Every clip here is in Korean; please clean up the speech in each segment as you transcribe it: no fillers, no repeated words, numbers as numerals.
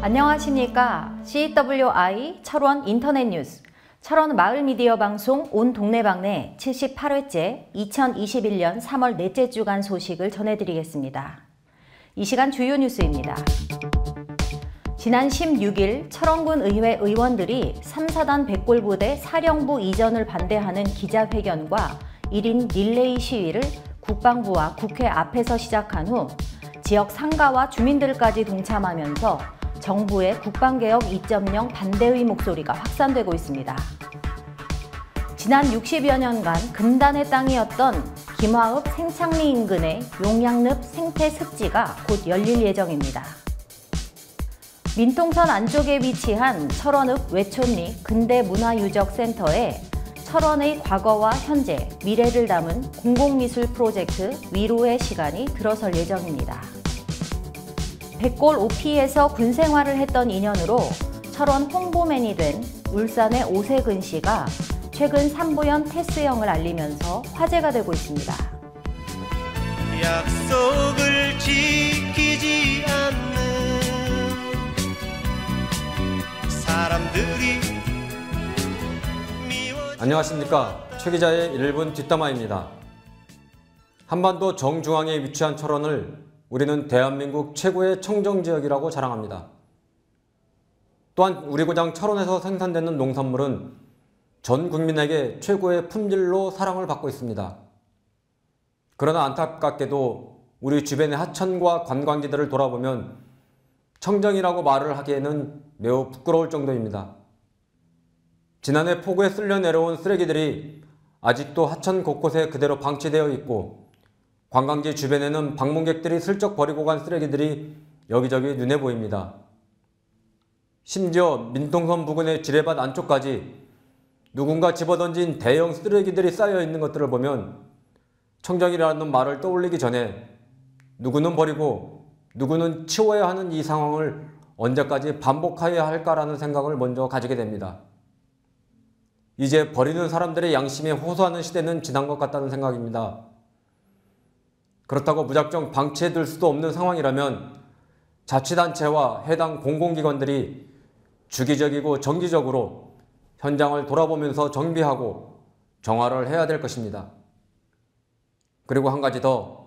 안녕하십니까. CWI 철원 인터넷 뉴스, 철원 마을 미디어 방송 온 동네방네 78회째 2021년 3월 넷째 주간 소식을 전해드리겠습니다. 이 시간 주요 뉴스입니다. 지난 16일 철원군 의회 의원들이 3사단 백골부대 사령부 이전을 반대하는 기자회견과 1인 릴레이 시위를 국방부와 국회 앞에서 시작한 후 지역 상가와 주민들까지 동참하면서 정부의 국방개혁 2.0 반대의 목소리가 확산되고 있습니다. 지난 60여 년간 금단의 땅이었던 김화읍 생창리 인근의 용양늪 생태습지가 곧 열릴 예정입니다. 민통선 안쪽에 위치한 철원읍 외촌리 근대문화유적센터에 철원의 과거와 현재, 미래를 담은 공공미술 프로젝트 위로의 시간이 들어설 예정입니다. 백골 OP에서 군생활을 했던 인연으로 철원 홍보맨이 된 울산의 오세근 씨가 최근 3부연 테스형을 알리면서 화제가 되고 있습니다. 약속을 지키지 않는 사람들이 안녕하십니까. 최 기자의 1분 뒷담화입니다. 한반도 정중앙에 위치한 철원을 우리는 대한민국 최고의 청정지역이라고 자랑합니다. 또한 우리 고장 철원에서 생산되는 농산물은 전 국민에게 최고의 품질로 사랑을 받고 있습니다. 그러나 안타깝게도 우리 주변의 하천과 관광지들을 돌아보면 청정이라고 말을 하기에는 매우 부끄러울 정도입니다. 지난해 폭우에 쓸려 내려온 쓰레기들이 아직도 하천 곳곳에 그대로 방치되어 있고 관광지 주변에는 방문객들이 슬쩍 버리고 간 쓰레기들이 여기저기 눈에 보입니다. 심지어 민통선 부근의 지뢰밭 안쪽까지 누군가 집어던진 대형 쓰레기들이 쌓여 있는 것들을 보면 청정이라는 말을 떠올리기 전에 누구는 버리고 누구는 치워야 하는 이 상황을 언제까지 반복해야 할까라는 생각을 먼저 가지게 됩니다. 이제 버리는 사람들의 양심에 호소하는 시대는 지난 것 같다는 생각입니다. 그렇다고 무작정 방치해둘 수도 없는 상황이라면 자치단체와 해당 공공기관들이 주기적이고 정기적으로 현장을 돌아보면서 정비하고 정화를 해야 될 것입니다. 그리고 한 가지 더,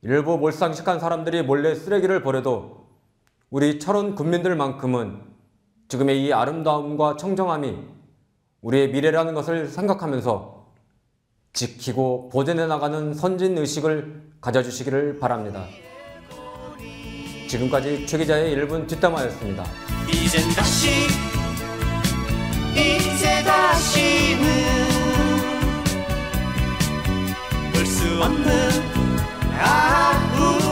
일부 몰상식한 사람들이 몰래 쓰레기를 버려도 우리 철원 군민들만큼은 지금의 이 아름다움과 청정함이 우리의 미래라는 것을 생각하면서 지키고 보존해 나가는 선진의식을 가져주시기를 바랍니다. 지금까지 최 기자의 1분 뒷담화였습니다. 이제 다시는 볼 수 없는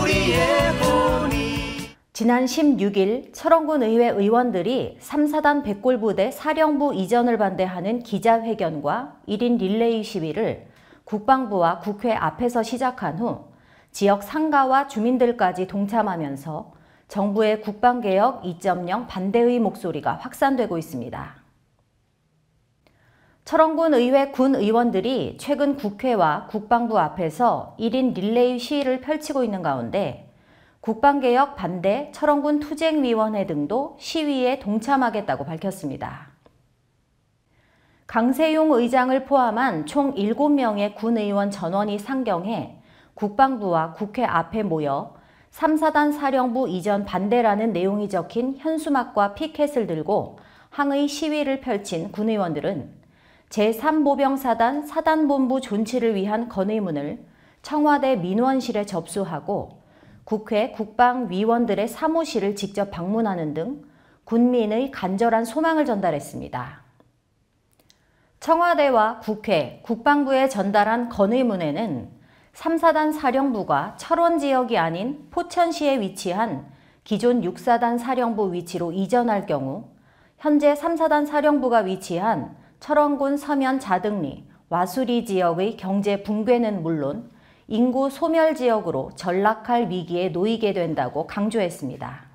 우리의 본이. 지난 16일 철원군 의회 의원들이 3사단 백골부대 사령부 이전을 반대하는 기자회견과 1인 릴레이 시위를 국방부와 국회 앞에서 시작한 후 지역 상가와 주민들까지 동참하면서 정부의 국방개혁 2.0 반대의 목소리가 확산되고 있습니다. 철원군 의회 군 의원들이 최근 국회와 국방부 앞에서 1인 릴레이 시위를 펼치고 있는 가운데 국방개혁 반대 철원군 투쟁위원회 등도 시위에 동참하겠다고 밝혔습니다. 강세용 의장을 포함한 총 7명의 군의원 전원이 상경해 국방부와 국회 앞에 모여 3사단 사령부 이전 반대라는 내용이 적힌 현수막과 피켓을 들고 항의 시위를 펼친 군의원들은 제3보병사단 사단본부 존치를 위한 건의문을 청와대 민원실에 접수하고 국회 국방위원들의 사무실을 직접 방문하는 등 군민의 간절한 소망을 전달했습니다. 청와대와 국회, 국방부에 전달한 건의문에는 3사단 사령부가 철원 지역이 아닌 포천시에 위치한 기존 6사단 사령부 위치로 이전할 경우 현재 3사단 사령부가 위치한 철원군 서면 자등리, 와수리 지역의 경제 붕괴는 물론 인구 소멸 지역으로 전락할 위기에 놓이게 된다고 강조했습니다.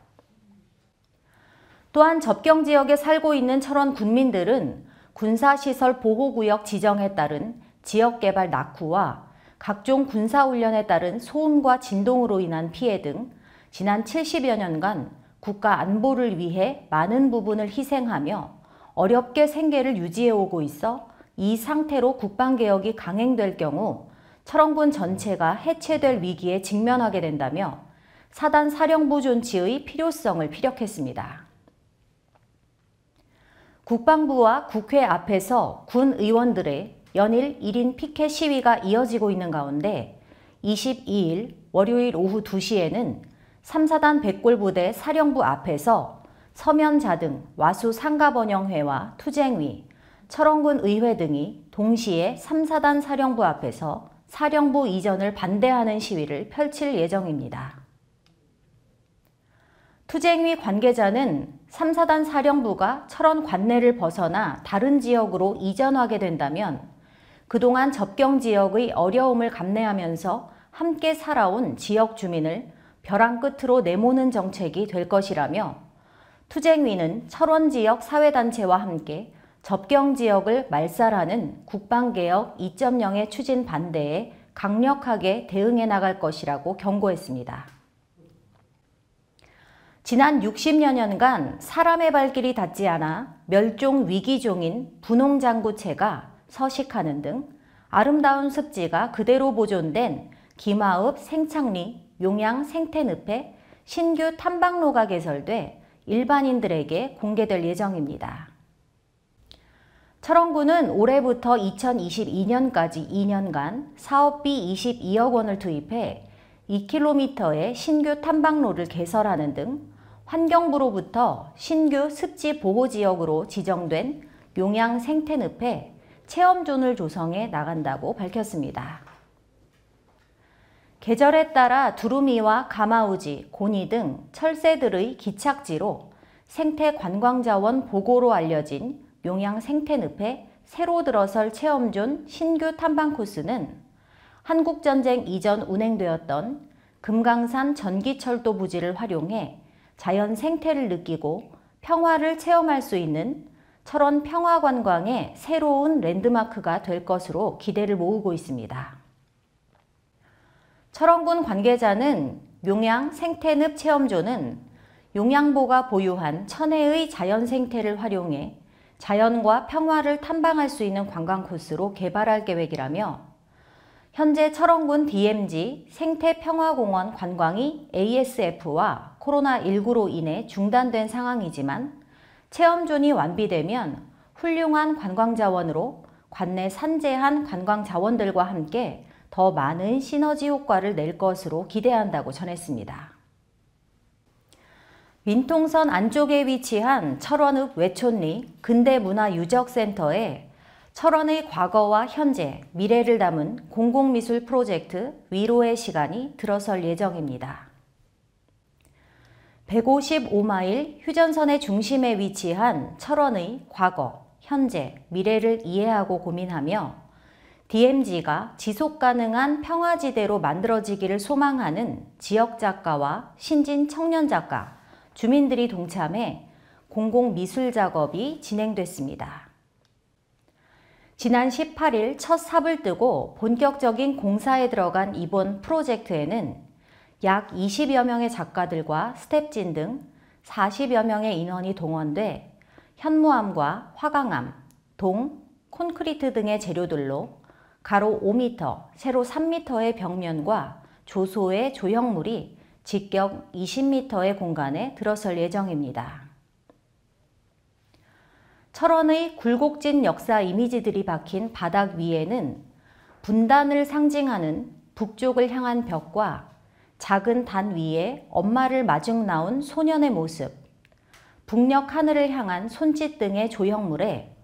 또한 접경 지역에 살고 있는 철원 군민들은 군사시설 보호구역 지정에 따른 지역개발 낙후와 각종 군사훈련에 따른 소음과 진동으로 인한 피해 등 지난 70여 년간 국가 안보를 위해 많은 부분을 희생하며 어렵게 생계를 유지해오고 있어 이 상태로 국방개혁이 강행될 경우 철원군 전체가 해체될 위기에 직면하게 된다며 사단 사령부 존치의 필요성을 피력했습니다. 국방부와 국회 앞에서 군 의원들의 연일 1인 피켓 시위가 이어지고 있는 가운데 22일 월요일 오후 2시에는 3사단 백골부대 사령부 앞에서 서면자등, 와수 상가번영회와 투쟁위, 철원군 의회 등이 동시에 3사단 사령부 앞에서 사령부 이전을 반대하는 시위를 펼칠 예정입니다. 투쟁위 관계자는 3사단 사령부가 철원 관내를 벗어나 다른 지역으로 이전하게 된다면 그동안 접경 지역의 어려움을 감내하면서 함께 살아온 지역 주민을 벼랑 끝으로 내모는 정책이 될 것이라며 투쟁위는 철원 지역 사회단체와 함께 접경 지역을 말살하는 국방개혁 2.0의 추진 반대에 강력하게 대응해 나갈 것이라고 경고했습니다. 지난 60여 년간 사람의 발길이 닿지 않아 멸종 위기종인 분홍장구채가 서식하는 등 아름다운 습지가 그대로 보존된 김하읍 생창리 용양 생태늪에 신규 탐방로가 개설돼 일반인들에게 공개될 예정입니다. 철원군은 올해부터 2022년까지 2년간 사업비 22억 원을 투입해 2km의 신규 탐방로를 개설하는 등 환경부로부터 신규 습지 보호지역으로 지정된 용양 생태늪에 체험존을 조성해 나간다고 밝혔습니다. 계절에 따라 두루미와 가마우지, 고니 등 철새들의 기착지로 생태관광자원 보고로 알려진 용양 생태늪에 새로 들어설 체험존 신규 탐방 코스는 한국전쟁 이전 운행되었던 금강산 전기철도 부지를 활용해 자연 생태를 느끼고 평화를 체험할 수 있는 철원 평화관광의 새로운 랜드마크가 될 것으로 기대를 모으고 있습니다. 철원군 관계자는 용양 생태늪 체험존은 용양보가 보유한 천혜의 자연 생태를 활용해 자연과 평화를 탐방할 수 있는 관광 코스로 개발할 계획이라며 현재 철원군 DMZ 생태평화공원 관광이 ASF와 코로나19로 인해 중단된 상황이지만 체험존이 완비되면 훌륭한 관광자원으로 관내 산재한 관광자원들과 함께 더 많은 시너지 효과를 낼 것으로 기대한다고 전했습니다. 민통선 안쪽에 위치한 철원읍 외촌리 근대문화유적센터에 철원의 과거와 현재, 미래를 담은 공공미술 프로젝트 위로의 시간이 들어설 예정입니다. 155마일 휴전선의 중심에 위치한 철원의 과거, 현재, 미래를 이해하고 고민하며 DMZ가 지속가능한 평화지대로 만들어지기를 소망하는 지역작가와 신진 청년작가, 주민들이 동참해 공공미술 작업이 진행됐습니다. 지난 18일 첫 삽을 뜨고 본격적인 공사에 들어간 이번 프로젝트에는 약 20여 명의 작가들과 스텝진 등 40여 명의 인원이 동원돼 현무암과 화강암, 동, 콘크리트 등의 재료들로 가로 5m, 세로 3m의 벽면과 조소의 조형물이 직경 20m의 공간에 들어설 예정입니다. 철원의 굴곡진 역사 이미지들이 박힌 바닥 위에는 분단을 상징하는 북쪽을 향한 벽과 작은 단 위에 엄마를 마중 나온 소년의 모습, 북녘 하늘을 향한 손짓 등의 조형물에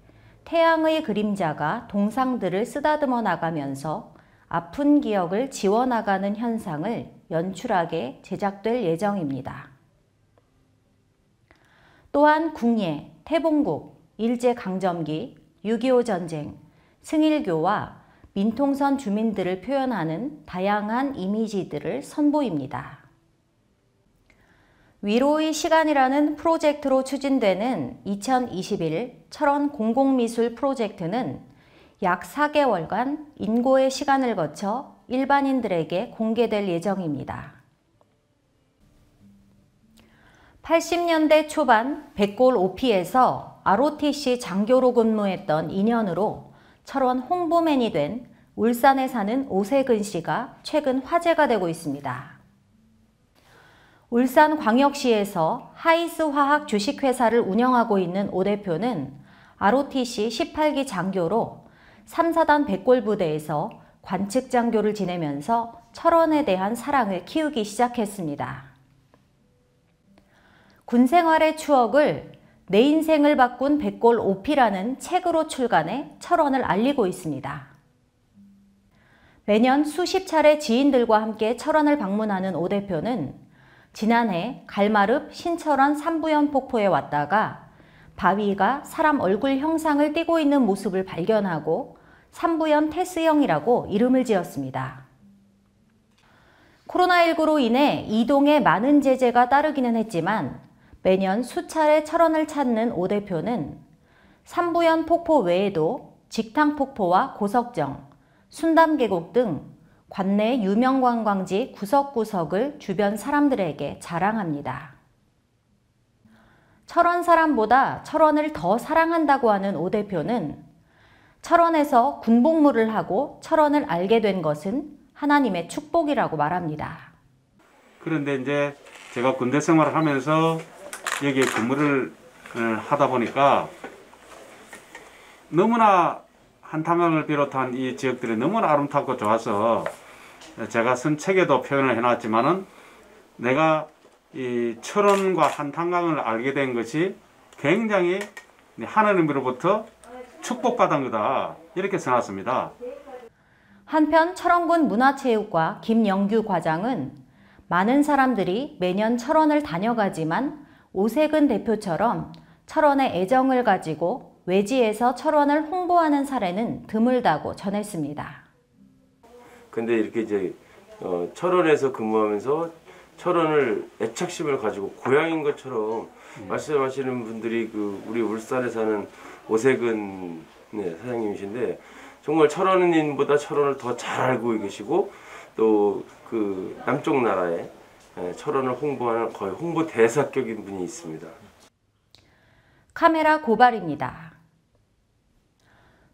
태양의 그림자가 동상들을 쓰다듬어 나가면서 아픈 기억을 지워나가는 현상을 연출하게 제작될 예정입니다. 또한 궁예, 태봉국, 일제강점기, 6.25 전쟁, 승일교와 민통선 주민들을 표현하는 다양한 이미지들을 선보입니다. 위로의 시간이라는 프로젝트로 추진되는 2021 철원 공공미술 프로젝트는 약 4개월간 인고의 시간을 거쳐 일반인들에게 공개될 예정입니다. 80년대 초반 백골 OP에서 ROTC 장교로 근무했던 인연으로 철원 홍보맨이 된 울산에 사는 오세근 씨가 최근 화제가 되고 있습니다. 울산광역시에서 하이스화학 주식회사를 운영하고 있는 오 대표는 ROTC 18기 장교로 3, 4단 백골부대에서 관측장교를 지내면서 철원에 대한 사랑을 키우기 시작했습니다. 군 생활의 추억을 내 인생을 바꾼 백골 OP라는 책으로 출간해 철원을 알리고 있습니다. 매년 수십 차례 지인들과 함께 철원을 방문하는 오 대표는 지난해 갈마릅 신철원 삼부연 폭포에 왔다가 바위가 사람 얼굴 형상을 띠고 있는 모습을 발견하고 삼부연 테스형이라고 이름을 지었습니다. 코로나19로 인해 이동에 많은 제재가 따르기는 했지만 매년 수차례 철원을 찾는 오 대표는 삼부연 폭포 외에도 직탕폭포와 고석정, 순담계곡 등 관내 유명 관광지 구석구석을 주변 사람들에게 자랑합니다. 철원 사람보다 철원을 더 사랑한다고 하는 오 대표는 철원에서 군복무를 하고 철원을 알게 된 것은 하나님의 축복이라고 말합니다. 그런데 이제 제가 군대 생활을 하면서 여기에 근무를 하다 보니까 너무나 한탄강을 비롯한 이 지역들이 너무나 아름답고 좋아서 제가 쓴 책에도 표현을 해놨지만은 내가 이 철원과 한탄강을 알게 된 것이 굉장히 하나님으로부터 축복받은 거다 이렇게 써놨습니다. 한편 철원군 문화체육과 김영규 과장은 많은 사람들이 매년 철원을 다녀가지만 오세근 대표처럼 철원에 애정을 가지고 외지에서 철원을 홍보하는 사례는 드물다고 전했습니다. 근데 이렇게 이제 철원에서 근무하면서 철원을 애착심을 가지고 고향인 것처럼 말씀하시는 분들이 우리 울산에 사는 오세근 사장님이신데 정말 철원인보다 철원을 더 잘 알고 계시고 또 그 남쪽 나라에 철원을 홍보하는 거의 홍보 대사격인 분이 있습니다. 카메라 고발입니다.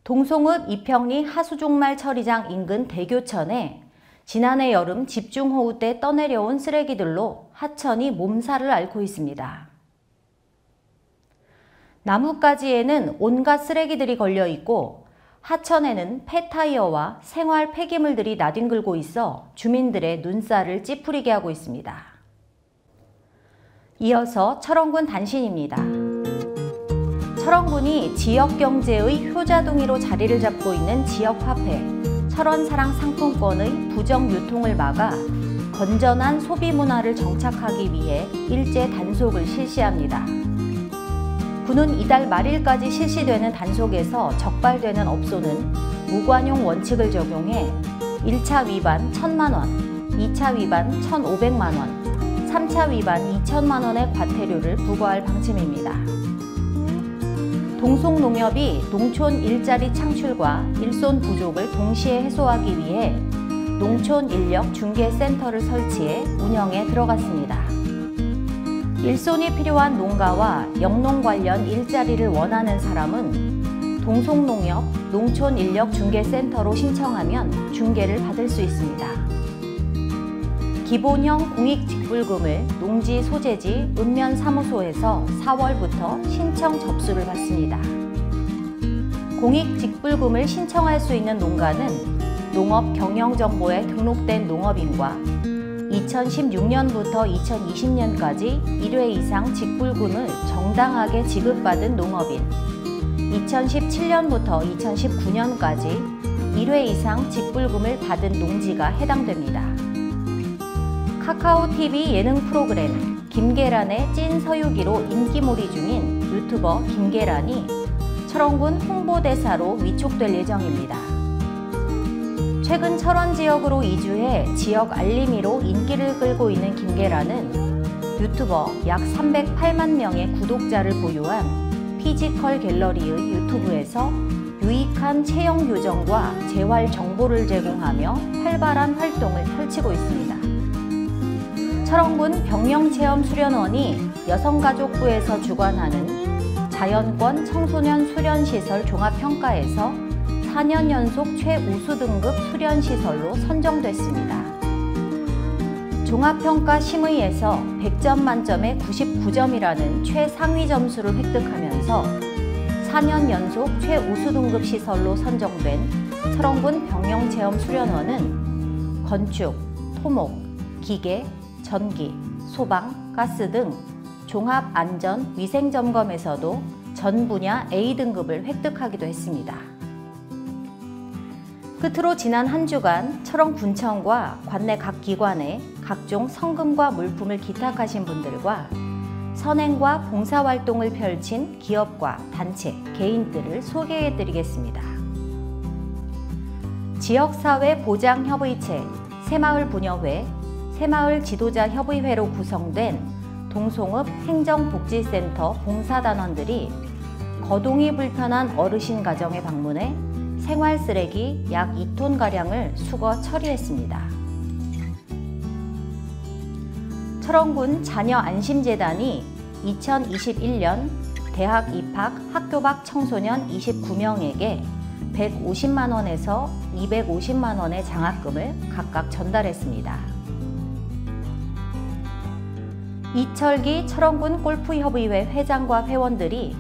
동송읍 이평리 하수종말 처리장 인근 대교천에 지난해 여름 집중호우 때 떠내려온 쓰레기들로 하천이 몸살을 앓고 있습니다. 나뭇가지에는 온갖 쓰레기들이 걸려 있고 하천에는 폐타이어와 생활 폐기물들이 나뒹굴고 있어 주민들의 눈살을 찌푸리게 하고 있습니다. 이어서 철원군 단신입니다. 철원군이 지역경제의 효자동이로 자리를 잡고 있는 지역화폐 철원사랑 상품권의 부정 유통을 막아 건전한 소비문화를 정착하기 위해 일제 단속을 실시합니다. 군은 이달 말일까지 실시되는 단속에서 적발되는 업소는 무관용 원칙을 적용해 1차 위반 1,000만 원, 2차 위반 1,500만 원, 3차 위반 2천만 원의 과태료를 부과할 방침입니다. 동송농협이 농촌 일자리 창출과 일손 부족을 동시에 해소하기 위해 농촌인력중개센터를 설치해 운영에 들어갔습니다. 일손이 필요한 농가와 영농 관련 일자리를 원하는 사람은 동송농협 농촌인력중개센터로 신청하면 중개를 받을 수 있습니다. 기본형 공익직불금을 농지 소재지 읍면사무소에서 4월부터 신청 접수를 받습니다. 공익직불금을 신청할 수 있는 농가는 농업경영정보에 등록된 농업인과 2016년부터 2020년까지 1회 이상 직불금을 정당하게 지급받은 농업인, 2017년부터 2019년까지 1회 이상 직불금을 받은 농지가 해당됩니다. 카카오TV 예능 프로그램 김계란의 찐 서유기로 인기몰이 중인 유튜버 김계란이 철원군 홍보대사로 위촉될 예정입니다. 최근 철원 지역으로 이주해 지역 알림이로 인기를 끌고 있는 김계란은 유튜버 약 308만 명의 구독자를 보유한 피지컬 갤러리의 유튜브에서 유익한 체형 교정과 재활 정보를 제공하며 활발한 활동을 펼치고 있습니다. 철원군 병영체험수련원이 여성가족부에서 주관하는 자연권 청소년 수련시설 종합평가에서 4년 연속 최우수 등급 수련시설로 선정됐습니다. 종합평가 심의에서 100점 만점에 99점이라는 최상위 점수를 획득하면서 4년 연속 최우수 등급 시설로 선정된 철원군 병영체험수련원은 건축, 토목, 기계, 전기, 소방, 가스 등 종합 안전 위생 점검에서도 전 분야 A등급을 획득하기도 했습니다. 끝으로 지난 한 주간 철원군청과 관내 각 기관에 각종 성금과 물품을 기탁하신 분들과 선행과 봉사활동을 펼친 기업과 단체, 개인들을 소개해드리겠습니다. 지역사회 보장협의체, 새마을부녀회, 새마을지도자협의회로 구성된 동송읍 행정복지센터 봉사단원들이 거동이 불편한 어르신 가정에 방문해 생활쓰레기 약 2톤가량을 수거 처리했습니다. 철원군 자녀안심재단이 2021년 대학 입학 학교 밖 청소년 29명에게 150만 원에서 250만 원의 장학금을 각각 전달했습니다. 이철기 철원군 골프협의회 회장과 회원들이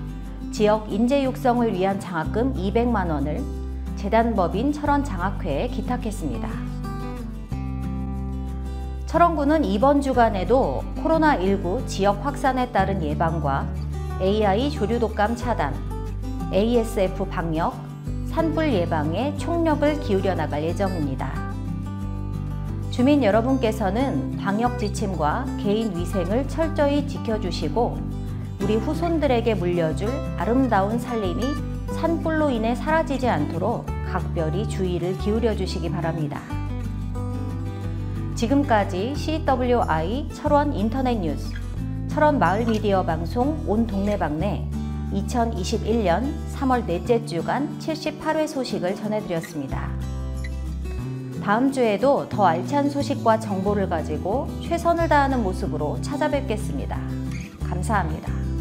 지역 인재 육성을 위한 장학금 200만 원을 재단법인 철원장학회에 기탁했습니다. 철원군은 이번 주간에도 코로나19 지역 확산에 따른 예방과 AI 조류 독감 차단, ASF 방역, 산불 예방에 총력을 기울여 나갈 예정입니다. 주민 여러분께서는 방역 지침과 개인 위생을 철저히 지켜주시고 우리 후손들에게 물려줄 아름다운 살림이 산불로 인해 사라지지 않도록 각별히 주의를 기울여 주시기 바랍니다. 지금까지 CWI 철원 인터넷 뉴스, 철원 마을 미디어 방송 온 동네방네 2021년 3월 넷째 주간 78회 소식을 전해드렸습니다. 다음 주에도 더 알찬 소식과 정보를 가지고 최선을 다하는 모습으로 찾아뵙겠습니다. 감사합니다.